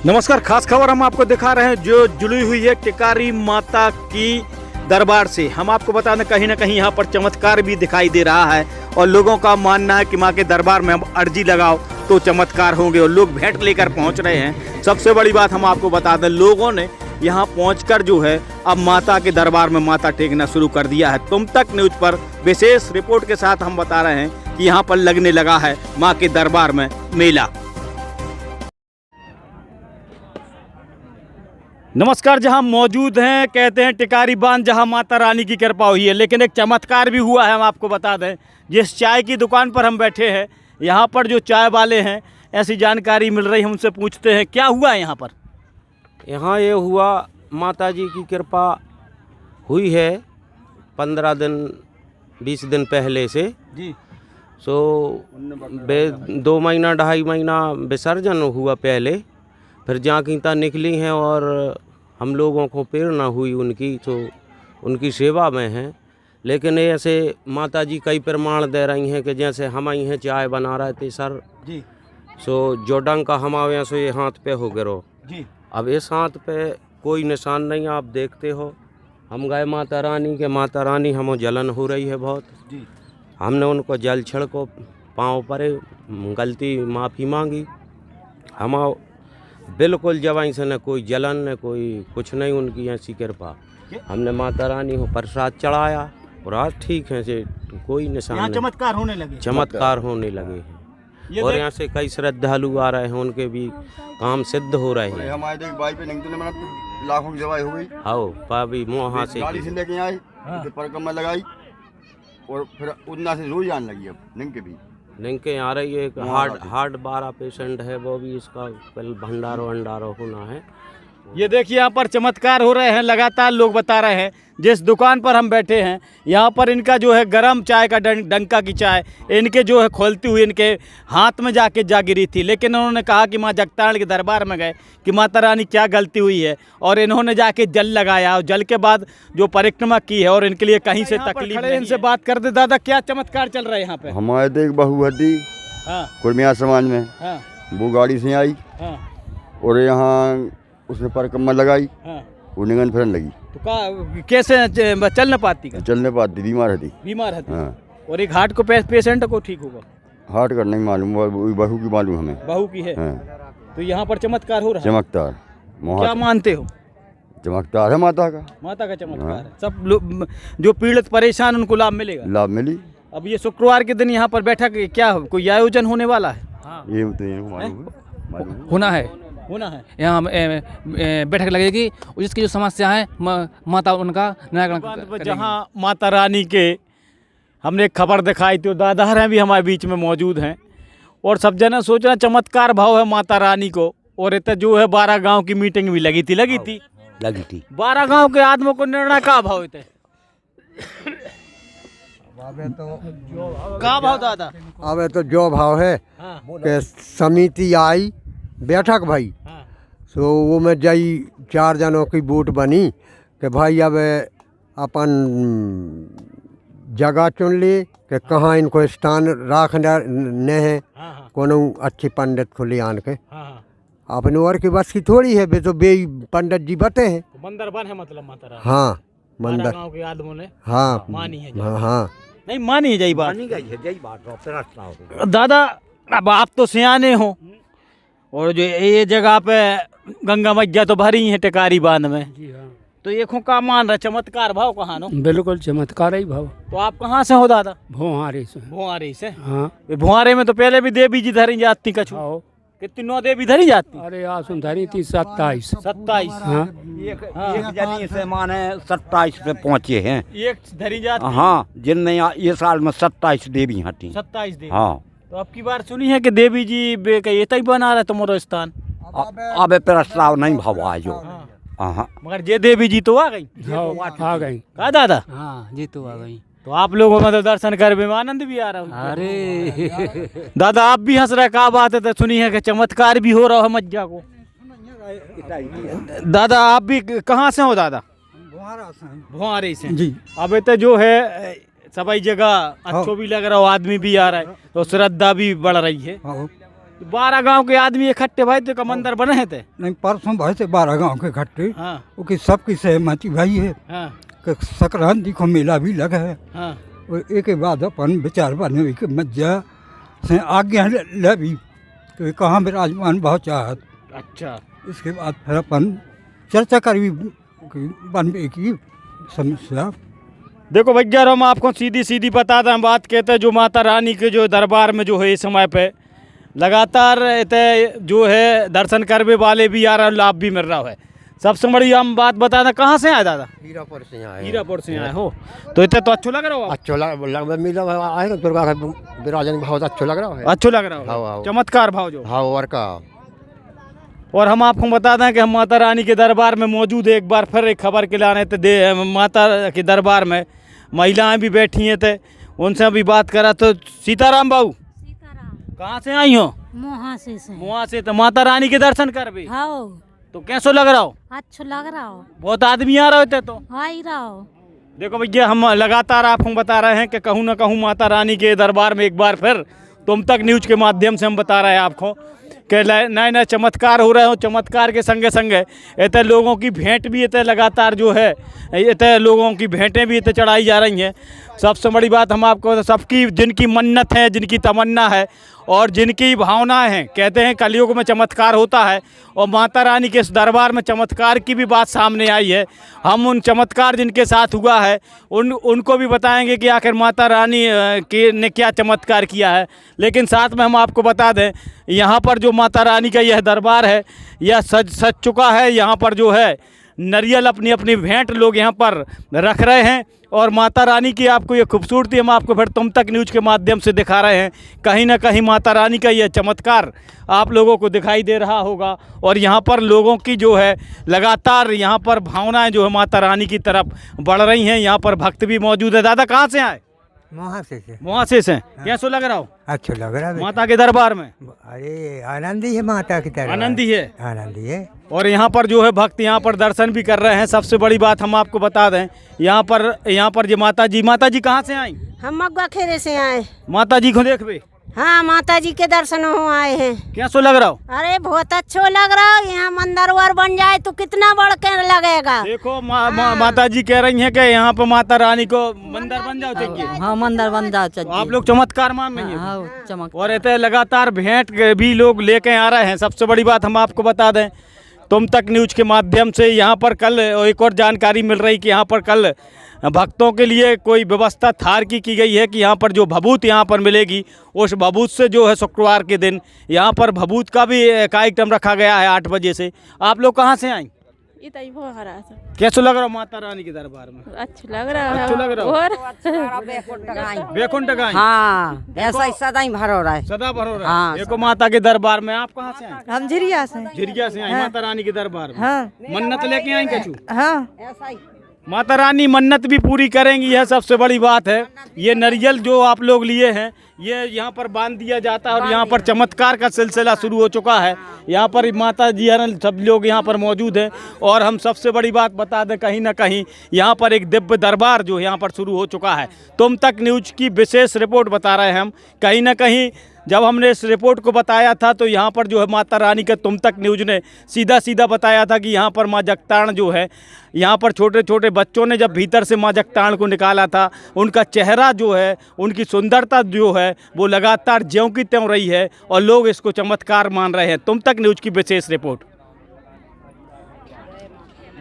नमस्कार, खास खबर हम आपको दिखा रहे हैं जो जुड़ी हुई है टिकारी माता की दरबार से। हम आपको बता दें कहीं ना कहीं यहाँ पर चमत्कार भी दिखाई दे रहा है और लोगों का मानना है कि माँ के दरबार में हम अर्जी लगाओ तो चमत्कार होंगे और लोग भेंट लेकर पहुँच रहे हैं। सबसे बड़ी बात हम आपको बता दें, लोगों ने यहाँ पहुँचकर जो है अब माता के दरबार में माथा टेकना शुरू कर दिया है। तुम तक न्यूज़ पर विशेष रिपोर्ट के साथ हम बता रहे हैं कि यहाँ पर लगने लगा है माँ के दरबार में मेला। नमस्कार, जहां मौजूद हैं कहते हैं टिकारी बांध, जहां माता रानी की कृपा हुई है, लेकिन एक चमत्कार भी हुआ है। हम आपको बता दें, जिस चाय की दुकान पर हम बैठे हैं, यहां पर जो चाय वाले हैं, ऐसी जानकारी मिल रही है, हमसे पूछते हैं क्या हुआ है यहाँ पर। यहाँ ये हुआ, माता जी की कृपा हुई है 15 दिन 20 दिन पहले से जी। 2 महीना 2.5 महीना विसर्जन हुआ पहले, फिर जाकीता निकली हैं और हम लोगों को प्रेरणा हुई उनकी, तो उनकी सेवा में हैं। लेकिन ऐसे माता जी कई प्रमाण दे रही हैं कि जैसे हम आई हैं चाय बना रहे थे सर जी, सो जो डंक का हमारे यहाँ से ये हाथ पे हो गिरो जी। अब इस हाथ पे कोई निशान नहीं, आप देखते हो। हम गए माता रानी के, माता रानी हमें जलन हो रही है बहुत जी। हमने उनको जल छिड़को पाँव पर गलती माफ़ी मांगी। हम बिल्कुल जवाई से न कोई जलन न कोई कुछ नहीं, उनकी ऐसी कृपा। हमने माता रानी को प्रसाद चढ़ाया और आज ठीक है से कोई निशान नहीं। चमत्कार होने लगे, चमत्कार होने लगे हैं और यहाँ से कई श्रद्धालु आ रहे हैं, उनके भी काम सिद्ध हो रहे हैं। हमारे देख भाई पे नहीं लाखों की दवाई हो गई। आओ पाभी वहाँ से गाड़ी से लेके आए, परिक्रमा लगाई और फिर उन्ना से रोज आने लगी। अब निंग के भी लिंकें आ रही है। एक हार्ट 12 पेशेंट है, वो भी इसका कल भंडारो होना है। ये देखिए यहाँ पर चमत्कार हो रहे हैं, लगातार लोग बता रहे हैं। जिस दुकान पर हम बैठे हैं यहाँ पर इनका जो है गरम चाय का डंका की चाय इनके जो है खोलती हुई इनके हाथ में जाके जा गिरी थी, लेकिन उन्होंने कहा कि माँ जगतारण के दरबार में गए कि माता रानी क्या गलती हुई है, और इन्होंने जाके जल लगाया और जल के बाद जो परिक्रमा की है और इनके लिए कहीं से तकलीफ नहीं। इनसे बात कर दे दादा, क्या चमत्कार चल रहा है यहाँ पे। हमारे देख बहू हड्डी कुर्मिया समाज में वो गाड़ी से आई और यहाँ उसने परिक्रमा लगाई, वो निगन फिरन लगी। तो कैसे चल न पाती का? चलने पाती, बीमार थी। बीमार है और एक हार्ट को पेशेंट को ठीक होगा। हार्ट का नहीं मालूम, बहू की मालूम हमें। बहू की है। तो यहाँ पर चमत्कार हो रहा है। चमत्कार क्या मानते हो? चमत्कार है माता का। माता का चमत्कार है। सब लोग जो पीड़ित परेशान उनको लाभ मिलेगा। लाभ मिली। अब ये शुक्रवार के दिन यहाँ पर बैठक क्या कोई आयोजन होने वाला है? ये तो मालूम होना है यहाँ बैठक लगेगी, जिसकी जो समस्या है माता उनका निराकरण। जहाँ माता रानी के हमने एक खबर दिखाई थी, दादा हैं भी हमारे बीच में मौजूद हैं और सब जने सोच रहे चमत्कार भाव है माता रानी को। और इतना जो है 12 गांव की मीटिंग भी लगी थी 12 गांव के आदमियों को निर्णय का भाव थे। का भाव दादा? अब तो जो भाव है कि समिति आई बैठक भाई, तो वो में जई 4 जनों की वोट बनी कि भाई अब अपन जगह चुन ली कि कहाँ इनको स्थान रखने है। कोनो अच्छी पंडित को ले आन के अपने और की बस की थोड़ी है, तो बे पंडित जी बते हैं। मंदिर बन है मतलब माता रानी। हाँ मंदिर गांव के आदमों ने मानी है। हाँ नहीं मानी है जई बात दादा। अब आप तो सियाने हो और जो ये जगह पे गंगा मैया तो भरी है टिकारी बांध में, तो ये का मान रहा चमत्कार भाव कहाँ नो? बिल्कुल चमत्कार ही भाव। तो आप कहाँ से हो दादा? भोहारे से। भुआरे से। हाँ, भुआरे में तो पहले भी देवी जी धरी जाती कछु। कितनी 9 देवी धरी जाती? अरे आसुन धरी थी 27। हाँ। एक जनी से माने 27 पे पहुँचे हैं। एक धरी जाती। हाँ, जिनमें ये साल में 27 देवी हटी। 27 देवी। हाँ, तो अब की बार सुनी है कि देवी जी ये बना रहा तुम्हारा स्थान। अब प्रस्ताव नहीं भवा जो। हाँ, मगर जे देवी जी तो आ गई। आ गई का दादा? हाँ जी तो आ गई। तो आप लोगों में तो दर्शन कर में आनंद भी आ रहा है। अरे दादा आप भी हंस रहे, क्या बात है? तो सुनी है कि चमत्कार भी हो रहा है मज्जा को। दादा आप भी कहाँ से हो दादा? भुआरे से जी। अब तो जो है सभी जगह अच्छो भी लग रहा हो, आदमी भी आ रहा है, तो श्रद्धा भी बढ़ रही है। 12 गांव के आदमी इकट्ठे भाई तो का मंदिर बने थे। नहीं परसों भाई से 12 गांव के इकट्ठे, हाँ वो की सबकी सहमति भाई है हाँ कि संक्रांति को मेला भी लगा है। हाँ और एक के बाद अपन विचार बने के मज्जा से आज्ञा ले भी कि कहाँ विराजमान भाव चाहत। अच्छा इसके बाद फिर अपन चर्चा करी बनने की समस्या। देखो भैया हम आपको सीधी सीधी बता दें, बात कहते हैं जो माता रानी के जो दरबार में जो है इस समय पे लगातार जो है दर्शन करने वाले भी आ रहे हैं, लाभ भी मिल रहा है। सबसे बड़ी हम बात बता दें, कहाँ से आए दादा? हीरापुर से आए। हीरापुर से आए हो तो इतने तो अच्छो लग रहा हो? अच्छा लग मिला आए ना दुर्गा का विराजन बहुत अच्छा लग रहा है। अच्छो लग रहा हाँ, हो, हाँ। चमत्कार भाव जो। हाँ और का। और हम आपको बता दें कि हम माता रानी के दरबार में मौजूद है। एक बार फिर एक खबर के लाने थे, माता के दरबार में महिलाएं भी बैठी हैं थे, उनसे भी बात करा। तो सीताराम बाबू कहाँ से आई हो? मुहासे से। वहाँ से। तो माता रानी के दर्शन कर भी हाँ तो कैसो लग रहा हो? अच्छा लग रहा हो। बहुत आदमी आ रहे होते तो। हाँ ही रहा हो। देखो भैया हम लगातार आपको बता रहे हैं कि कहूँ ना कहूँ माता रानी के दरबार में एक बार फिर तुम तक न्यूज के माध्यम से हम बता रहे हैं आपको कि नए नए चमत्कार हो रहे हो। चमत्कार के संगे संगे इतने लोगों की भेंट भी इतने लगातार जो है इतने लोगों की भेंटें भी इतने चढ़ाई जा रही हैं। सबसे बड़ी बात हम आपको सबकी जिनकी मन्नत है, जिनकी तमन्ना है और जिनकी भावनाएं हैं, कहते हैं कलयुग में चमत्कार होता है और माता रानी के इस दरबार में चमत्कार की भी बात सामने आई है। हम उन चमत्कार जिनके साथ हुआ है उनको भी बताएंगे कि आखिर माता रानी ने क्या चमत्कार किया है। लेकिन साथ में हम आपको बता दें, यहाँ पर जो माता रानी का यह दरबार है यह सज चुका है। यहाँ पर जो है नारियल अपनी अपनी भेंट लोग यहाँ पर रख रहे हैं और माता रानी की आपको ये खूबसूरती हम आपको फिर तुम तक न्यूज़ के माध्यम से दिखा रहे हैं। कहीं ना कहीं माता रानी का यह चमत्कार आप लोगों को दिखाई दे रहा होगा और यहाँ पर लोगों की जो है लगातार यहाँ पर भावनाएं जो है माता रानी की तरफ बढ़ रही हैं। यहाँ पर भक्त भी मौजूद है। दादा कहाँ से आए? मुहासे से। कैसा लग रहा हो? अच्छा लग रहा है माता के दरबार में। अरे आनंदी है माता की तरह। आनंदी है, आनंदी है। और यहाँ पर जो है भक्त यहाँ पर दर्शन भी कर रहे हैं। सबसे बड़ी बात हम आपको बता दें, यहाँ पर जो माता जी कहाँ से आई? हम मगवा खेरे से आए। माता जी को देख बे। हाँ माता जी के दर्शन हो आए हैं। कैसो लग रहा हो? अरे बहुत अच्छा लग रहा हो। यहाँ मंदिर वर बन जाए तो कितना बढ़ के लगेगा। देखो माता जी कह रही हैं कि यहाँ पर माता रानी को मंदिर बन जाओ चाहिए। हाँ मंदिर बन जाओ चाहिए। आप लोग चमत्कार मान रही हैं। हाँ चमक। और इतने लगातार भेंट भी लोग लेके आ रहे हैं। सबसे बड़ी बात हम आपको बता दें, तुम तक न्यूज़ के माध्यम से यहाँ पर कल एक और जानकारी मिल रही कि यहाँ पर कल भक्तों के लिए कोई व्यवस्था थार की गई है कि यहाँ पर जो भभूत यहाँ पर मिलेगी उस भभूत से जो है शुक्रवार के दिन यहाँ पर भभूत का भी कार्यक्रम रखा गया है 8 बजे से। आप लोग कहाँ से आई? कैसा लग रहा हो माता रानी के दरबार में? अच्छा लग रहा है। अच्छा लग रहा हो? बैकुंठ गाय। हाँ ऐसा ही सदा ही भर हो रहा है। सदा भर हो रहा है। हाँ। देखो माता के दरबार में। आप कहाँ से आए? हम झिरिया से। झिरिया से आई माता रानी के दरबार में। हाँ मन्नत लेके आई कछु? हाँ ऐसा ही। माता रानी मन्नत भी पूरी करेंगी, यह सबसे बड़ी बात है। ये नारियल जो आप लोग लिए हैं ये यहाँ पर बांध दिया जाता है और यहाँ पर चमत्कार का सिलसिला शुरू हो चुका है। यहाँ पर माता जी सब लोग यहाँ पर मौजूद हैं और हम सबसे बड़ी बात बता दें, कहीं ना कहीं यहाँ पर एक दिव्य दरबार जो यहाँ पर शुरू हो चुका है। तुम तक न्यूज़ की विशेष रिपोर्ट बता रहे हैं हम। कहीं ना कहीं जब हमने इस रिपोर्ट को बताया था तो यहाँ पर जो है माता रानी का तुम तक न्यूज़ ने सीधा बताया था कि यहाँ पर माँ जगतारण जो है, यहाँ पर छोटे छोटे बच्चों ने जब भीतर से माँ जगतारण को निकाला था, उनका चेहरा जो है, उनकी सुंदरता जो है वो लगातार ज्यों की त्यों रही है और लोग इसको चमत्कार मान रहे हैं। तुम तक न्यूज़ की विशेष रिपोर्ट।